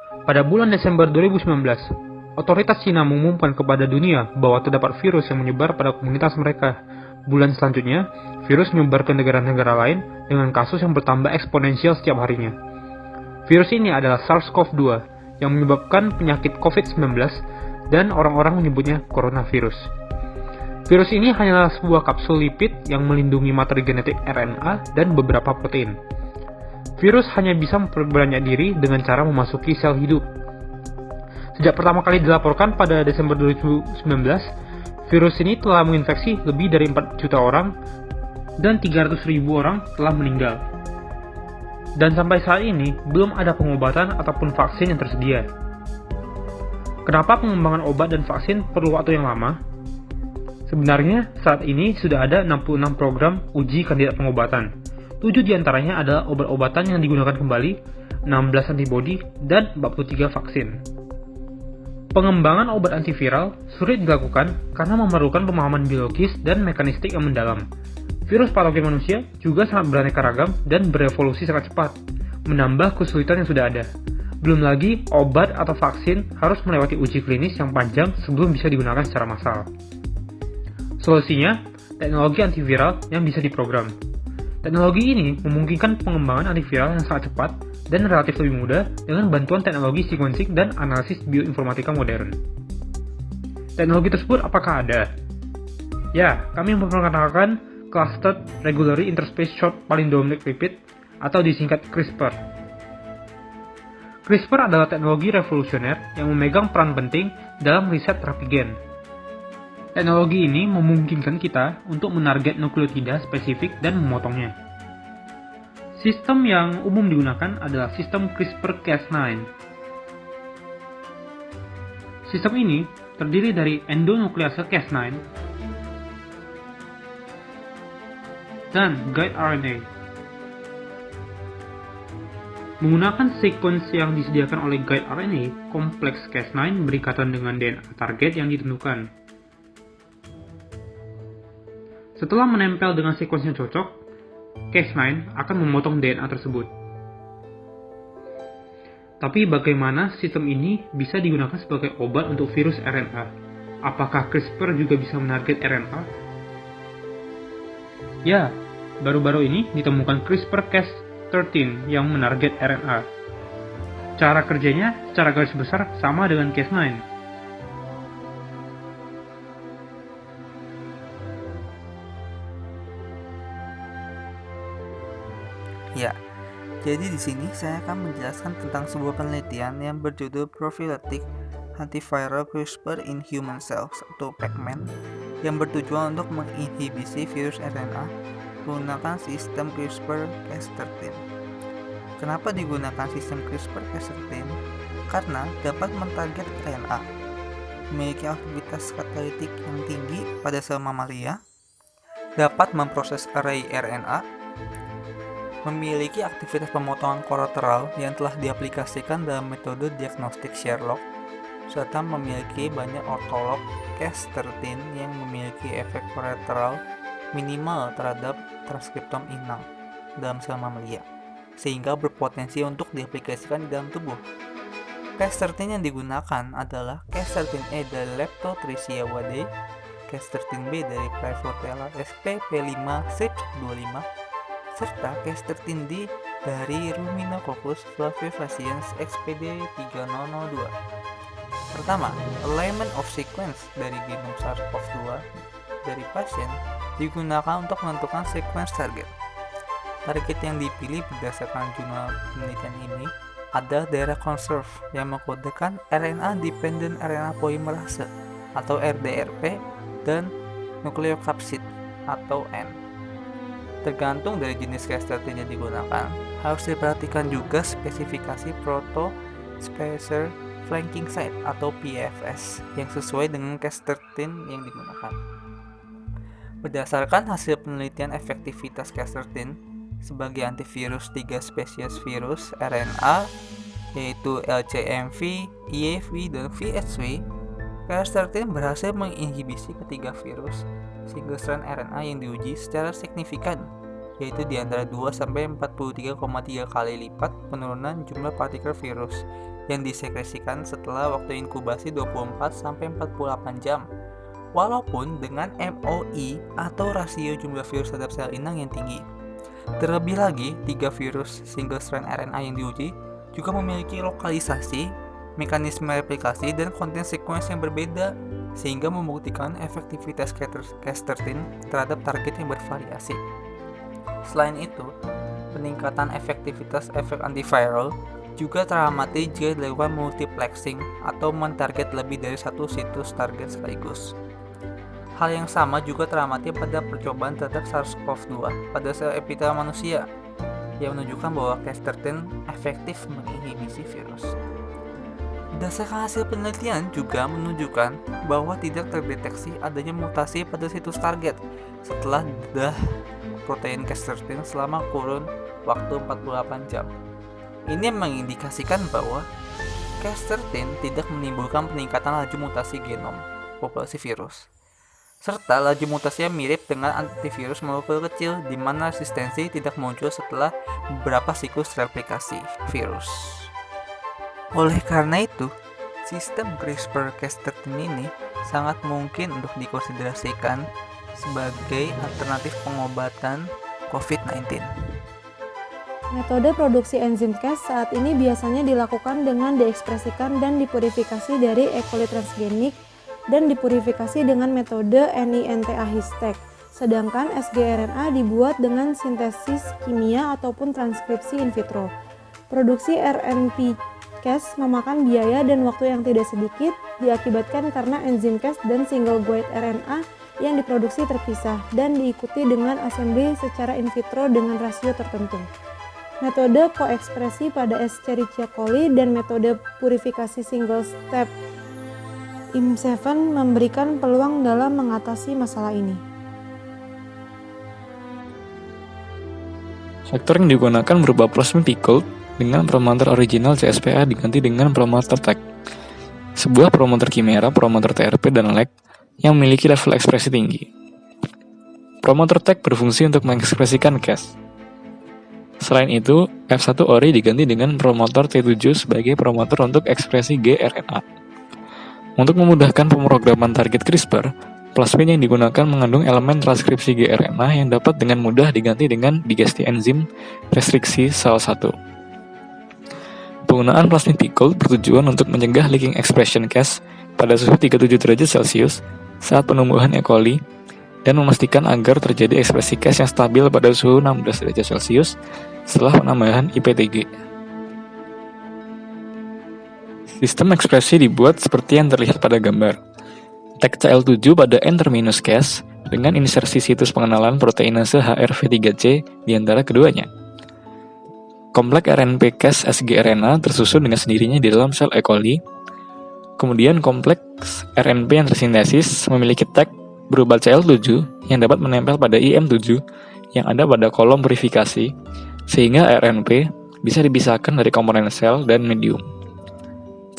Pada bulan Desember 2019, otoritas Cina mengumumkan kepada dunia bahwa terdapat virus yang menyebar pada komunitas mereka. Bulan selanjutnya, virus menyebar ke negara-negara lain dengan kasus yang bertambah eksponensial setiap harinya. Virus ini adalah SARS-CoV-2 yang menyebabkan penyakit COVID-19 dan orang-orang menyebutnya coronavirus. Virus ini hanyalah sebuah kapsul lipid yang melindungi materi genetik RNA dan beberapa protein. Virus hanya bisa memperbanyak diri dengan cara memasuki sel hidup. Sejak pertama kali dilaporkan pada Desember 2019, virus ini telah menginfeksi lebih dari 4 juta orang dan 300.000 orang telah meninggal. Dan sampai saat ini, belum ada pengobatan ataupun vaksin yang tersedia. Kenapa pengembangan obat dan vaksin perlu waktu yang lama? Sebenarnya, saat ini sudah ada 66 program uji kandidat pengobatan. 7 diantaranya adalah obat-obatan yang digunakan kembali, 16 antibodi, dan 43 vaksin. Pengembangan obat antiviral sulit dilakukan karena memerlukan pemahaman biologis dan mekanistik yang mendalam. Virus patogen manusia juga sangat beraneka ragam dan berevolusi sangat cepat, menambah kesulitan yang sudah ada. Belum lagi, obat atau vaksin harus melewati uji klinis yang panjang sebelum bisa digunakan secara massal. Solusinya, teknologi antiviral yang bisa diprogram. Teknologi ini memungkinkan pengembangan antiviral yang sangat cepat dan relatif lebih mudah dengan bantuan teknologi sequencing dan analisis bioinformatika modern. Teknologi tersebut apakah ada? Ya, kami memperkenalkan Clustered Regularly Interspersed Short Palindromic Lipid atau disingkat CRISPR. CRISPR adalah teknologi revolusioner yang memegang peran penting dalam riset terapi gen. Teknologi ini memungkinkan kita untuk menarget nukleotida spesifik dan memotongnya. Sistem yang umum digunakan adalah sistem CRISPR-Cas9. Sistem ini terdiri dari endonuklease Cas9 dan guide RNA. Menggunakan sequence yang disediakan oleh guide RNA, kompleks Cas9 berikatan dengan DNA target yang ditentukan. Setelah menempel dengan sequence yang cocok, Cas9 akan memotong DNA tersebut. Tapi bagaimana sistem ini bisa digunakan sebagai obat untuk virus RNA? Apakah CRISPR juga bisa menarget RNA? Ya, baru-baru ini ditemukan CRISPR-Cas13 yang menarget RNA. Cara kerjanya secara garis besar sama dengan Cas9. Ya, jadi di sini saya akan menjelaskan tentang sebuah penelitian yang berjudul Prophylactic Antiviral CRISPR in Human Cells atau PACMAN yang bertujuan untuk menginhibisi virus RNA menggunakan sistem CRISPR-Cas13. Kenapa digunakan sistem CRISPR-Cas13? Karena dapat mentarget RNA, memiliki aktivitas katalitik yang tinggi pada sel mamalia, dapat memproses array RNA, memiliki aktivitas pemotongan kolateral yang telah diaplikasikan dalam metode diagnostik Sherlock, serta memiliki banyak ortolog Cas13 yang memiliki efek kolateral minimal terhadap transkriptom inang dalam sel mamalia, sehingga berpotensi untuk diaplikasikan di dalam tubuh. Cas13 yang digunakan adalah Cas13A dari Leptotrichia wade, Cas13B dari Prevotella spp5 CYP25, serta Cas13D dari Ruminococcus flavifaciens XPD3002. Pertama, alignment of sequence dari genom SARS-CoV-2 dari pasien digunakan untuk menentukan sequence target. Target yang dipilih berdasarkan jurnal penelitian ini adalah daerah conserve yang mengkodekan RNA dependent RNA polymerase atau RDRP dan nukleokapsid atau N. Tergantung dari jenis Cas13 yang digunakan, harus diperhatikan juga spesifikasi proto-spacer flanking site atau PFS yang sesuai dengan Cas13 yang digunakan. Berdasarkan hasil penelitian efektivitas Cas13 sebagai antivirus 3 spesies virus RNA yaitu LCMV, EAV, dan VHV, Cas13 berhasil menginhibisi ketiga virus single strand RNA yang diuji secara signifikan, yaitu di antara 2-43,3 kali lipat penurunan jumlah partikel virus yang disekresikan setelah waktu inkubasi 24-48 jam. Walaupun dengan MOI atau rasio jumlah virus terhadap sel inang yang tinggi. Terlebih lagi, 3 virus single strand RNA yang diuji juga memiliki lokalisasi, mekanisme replikasi, dan konten sequence yang berbeda, sehingga membuktikan efektivitas Cas13 terhadap target yang bervariasi. Selain itu, peningkatan efektivitas efek antiviral juga teramati jika dilakukan multiplexing atau mentarget lebih dari satu situs target sekaligus. Hal yang sama juga teramati pada percobaan terhadap SARS-CoV-2 pada sel epitel manusia, yang menunjukkan bahwa Cas13 efektif menginhibisi virus. Berdasarkan hasil penelitian juga menunjukkan bahwa tidak terdeteksi adanya mutasi pada situs target setelah bedah protein Cas13 selama kurun waktu 48 jam. Ini mengindikasikan bahwa Cas13 tidak menimbulkan peningkatan laju mutasi genom populasi virus, serta laju mutasinya mirip dengan antivirus molekul kecil di mana resistensi tidak muncul setelah beberapa siklus replikasi virus. Oleh karena itu, sistem CRISPR-Cas13 ini sangat mungkin untuk dikonsiderasikan sebagai alternatif pengobatan COVID-19. Metode produksi enzim Cas saat ini biasanya dilakukan dengan diekspresikan dan dipurifikasi dari E. coli transgenik dan dipurifikasi dengan metode NINTA-HISTEC, sedangkan sgRNA dibuat dengan sintesis kimia ataupun transkripsi in vitro. Produksi RNP Cas memakan biaya dan waktu yang tidak sedikit diakibatkan karena enzim Cas dan single guide RNA yang diproduksi terpisah dan diikuti dengan assembly secara in vitro dengan rasio tertentu. Metode koekspresi pada Escherichia coli dan metode purifikasi single step IM7 memberikan peluang dalam mengatasi masalah ini. Faktor yang digunakan berupa plasmid pickled dengan promoter original CSPA diganti dengan promoter tag. Sebuah promoter kimera, promoter TRP, dan lag yang memiliki level ekspresi tinggi. Promoter tag berfungsi untuk mengekspresikan Cas. Selain itu, F1-ori diganti dengan promoter T7 sebagai promoter untuk ekspresi gRNA. Untuk memudahkan pemrograman target CRISPR, plasmid yang digunakan mengandung elemen transkripsi gRNA yang dapat dengan mudah diganti dengan digesti enzim restriksi SAL1. Penggunaan plasmid pickled bertujuan untuk mencegah leaking expression Cas pada suhu 37 derajat Celcius saat penumbuhan E. coli dan memastikan agar terjadi ekspresi Cas yang stabil pada suhu 16 derajat Celcius setelah penambahan IPTG. Sistem ekspresi dibuat seperti yang terlihat pada gambar. Tag CL7 pada N-terminus Cas dengan insersi situs pengenalan proteinase HRV3C di antara keduanya. Kompleks RNP Cas sgRNA tersusun dengan sendirinya di dalam sel E. coli. Kemudian kompleks RNP yang tersintesis memiliki tag berupa CL7 yang dapat menempel pada IM7 yang ada pada kolom purifikasi, sehingga RNP bisa dipisahkan dari komponen sel dan medium.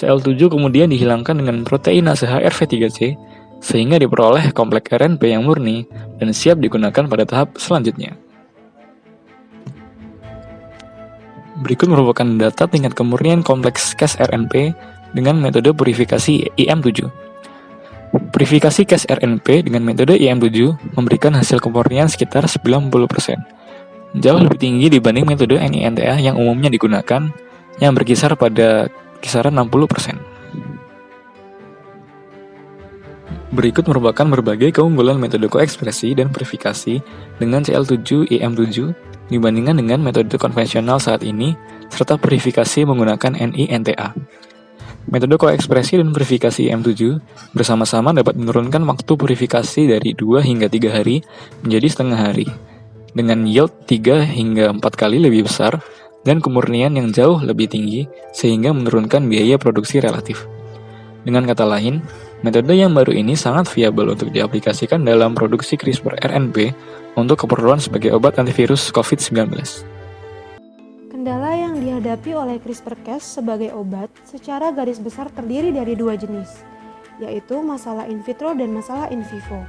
CL7 kemudian dihilangkan dengan proteinase HRV3C sehingga diperoleh kompleks RNP yang murni dan siap digunakan pada tahap selanjutnya. Berikut merupakan data tingkat kemurnian kompleks Cas RNP dengan metode purifikasi IM7. Purifikasi Cas RNP dengan metode IM7 memberikan hasil kemurnian sekitar 90%, jauh lebih tinggi dibanding metode NINTA yang umumnya digunakan yang berkisar pada kisaran 60%. Berikut merupakan berbagai keunggulan metode koekspresi dan purifikasi dengan CL7 IM7 dibandingkan dengan metode konvensional saat ini serta purifikasi menggunakan NINTA. Metode koekspresi dan purifikasi IM7 bersama-sama dapat menurunkan waktu purifikasi dari 2 hingga 3 hari menjadi setengah hari dengan yield 3 hingga 4 kali lebih besar dan kemurnian yang jauh lebih tinggi sehingga menurunkan biaya produksi relatif. Dengan kata lain, metode yang baru ini sangat viabel untuk diaplikasikan dalam produksi CRISPR-RNP untuk keperluan sebagai obat antivirus COVID-19. Kendala yang dihadapi oleh CRISPR-Cas sebagai obat secara garis besar terdiri dari 2 jenis, yaitu masalah in vitro dan masalah in vivo.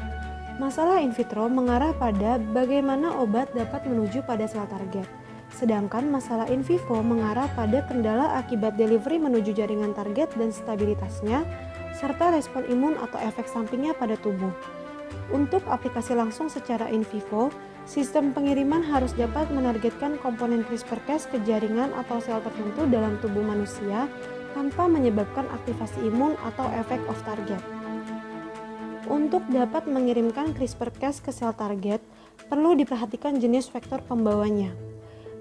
Masalah in vitro mengarah pada bagaimana obat dapat menuju pada sel target. Sedangkan masalah in vivo mengarah pada kendala akibat delivery menuju jaringan target dan stabilitasnya, serta respon imun atau efek sampingnya pada tubuh. Untuk aplikasi langsung secara in vivo, sistem pengiriman harus dapat menargetkan komponen CRISPR-Cas ke jaringan atau sel tertentu dalam tubuh manusia tanpa menyebabkan aktivasi imun atau efek off target. Untuk dapat mengirimkan CRISPR-Cas ke sel target, perlu diperhatikan jenis vektor pembawanya.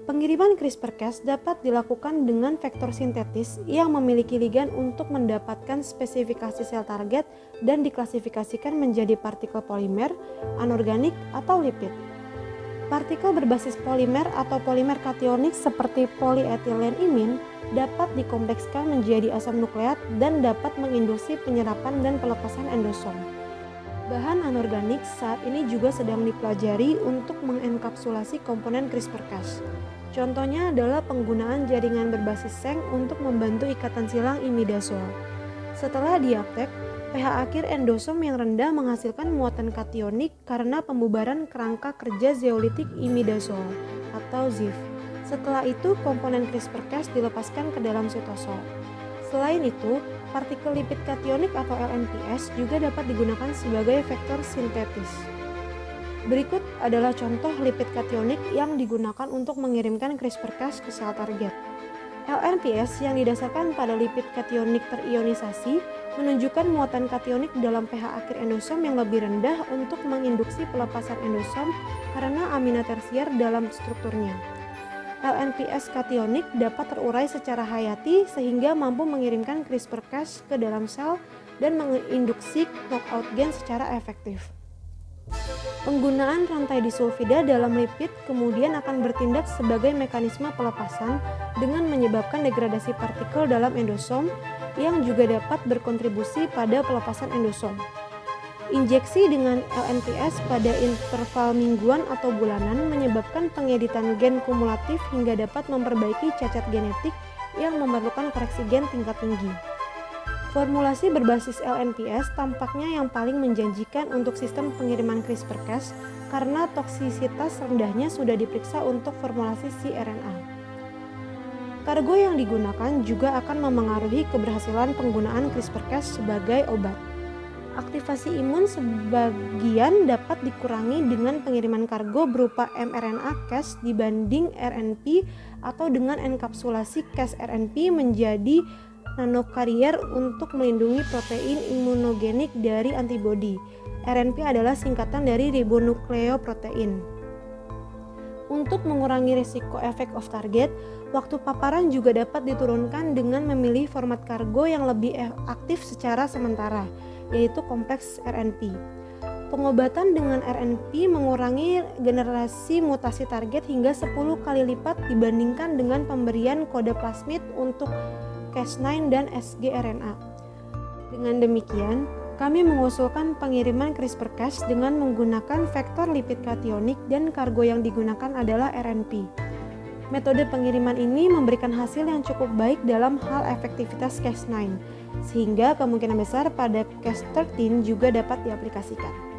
Pengiriman CRISPR-Cas dapat dilakukan dengan vektor sintetis yang memiliki ligan untuk mendapatkan spesifikasi sel target dan diklasifikasikan menjadi partikel polimer, anorganik, atau lipid. Partikel berbasis polimer atau polimer kationik seperti polietilenemin dapat dikomplekskan menjadi asam nukleat dan dapat menginduksi penyerapan dan pelepasan endosom. Bahan anorganik saat ini juga sedang dipelajari untuk mengenkapsulasi komponen CRISPR-Cas. Contohnya adalah penggunaan jaringan berbasis seng untuk membantu ikatan silang imidazol. Setelah diaptek, pH akhir endosom yang rendah menghasilkan muatan kationik karena pembubaran kerangka kerja zeolitik imidazol atau ZIF. Setelah itu, komponen CRISPR-Cas dilepaskan ke dalam sitosol. Selain itu, partikel lipid kationik atau LNPs juga dapat digunakan sebagai vektor sintetis. Berikut adalah contoh lipid kationik yang digunakan untuk mengirimkan CRISPR-Cas ke sel target. LNPs yang didasarkan pada lipid kationik terionisasi menunjukkan muatan kationik dalam pH akhir endosom yang lebih rendah untuk menginduksi pelepasan endosom karena amina tersier dalam strukturnya. LNPs kationik dapat terurai secara hayati sehingga mampu mengirimkan CRISPR-Cas ke dalam sel dan menginduksi knockout gen secara efektif. Penggunaan rantai disulfida dalam lipid kemudian akan bertindak sebagai mekanisme pelepasan dengan menyebabkan degradasi partikel dalam endosom yang juga dapat berkontribusi pada pelepasan endosom. Injeksi dengan LNPs pada interval mingguan atau bulanan menyebabkan pengeditan gen kumulatif hingga dapat memperbaiki cacat genetik yang memerlukan koreksi gen tingkat tinggi. Formulasi berbasis LNPs tampaknya yang paling menjanjikan untuk sistem pengiriman CRISPR-Cas karena toksisitas rendahnya sudah diperiksa untuk formulasi cRNA. Kargo yang digunakan juga akan memengaruhi keberhasilan penggunaan CRISPR-Cas sebagai obat. Aktivasi imun sebagian dapat dikurangi dengan pengiriman kargo berupa mRNA Cas dibanding RNP atau dengan enkapsulasi Cas RNP menjadi nanokarier untuk melindungi protein imunogenik dari antibodi. RNP adalah singkatan dari ribonukleoprotein. Untuk mengurangi risiko efek off target, waktu paparan juga dapat diturunkan dengan memilih format kargo yang lebih aktif secara sementara, yaitu kompleks RNP. Pengobatan dengan RNP mengurangi generasi mutasi target hingga 10 kali lipat dibandingkan dengan pemberian kode plasmid untuk Cas9 dan sgRNA. Dengan demikian, kami mengusulkan pengiriman CRISPR-Cas dengan menggunakan vektor lipid kationik dan kargo yang digunakan adalah RNP. Metode pengiriman ini memberikan hasil yang cukup baik dalam hal efektivitas Cas9, sehingga kemungkinan besar pada Cas13 juga dapat diaplikasikan.